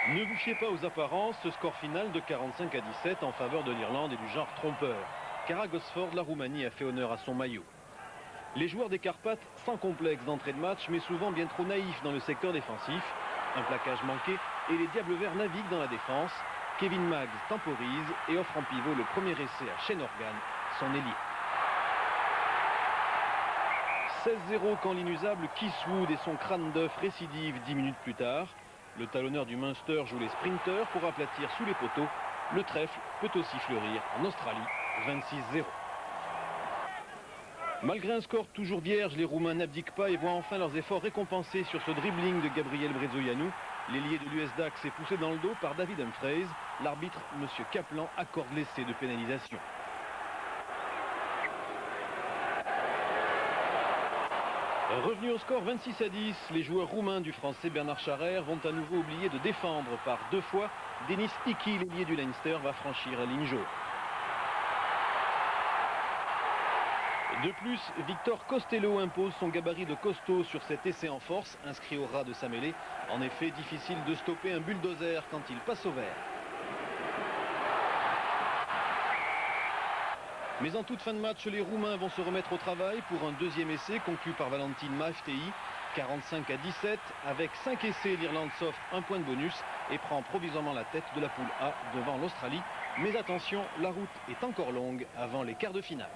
Ne vous fiez pas aux apparences, ce score final de 45-17 en faveur de l'Irlande est du genre trompeur. Car à Gosford, la Roumanie a fait honneur à son maillot. Les joueurs des Carpates, sans complexe d'entrée de match, mais souvent bien trop naïfs dans le secteur défensif. Un plaquage manqué et les Diables Verts naviguent dans la défense. Kevin Maggs temporise et offre en pivot le premier essai à Shane Organ, son ailier. 16-0 quand l'inusable Keith Wood et son crâne d'œuf récidive 10 minutes plus tard. Le talonneur du Munster joue les sprinters pour aplatir sous les poteaux. Le trèfle peut aussi fleurir en Australie, 26-0. Malgré un score toujours vierge, les Roumains n'abdiquent pas et voient enfin leurs efforts récompensés sur ce dribbling de Gabriel Brezoianu. L'ailier de l'US Dax est poussé dans le dos par David Humphreys. L'arbitre, M. Kaplan, accorde l'essai de pénalisation. Revenu au score 26-10, les joueurs roumains du français Bernard Charrère vont à nouveau oublier de défendre par deux fois. Denis Hiki, l'ailier du Leinster, va franchir la ligne jaune. De plus, Victor Costello impose son gabarit de costaud sur cet essai en force, inscrit au ras de sa mêlée. En effet, difficile de stopper un bulldozer quand il passe au vert. Mais en toute fin de match, les Roumains vont se remettre au travail pour un deuxième essai conclu par Valentin Maftei. 45-17. Avec 5 essais, l'Irlande s'offre un point de bonus et prend provisoirement la tête de la poule A devant l'Australie. Mais attention, la route est encore longue avant les quarts de finale.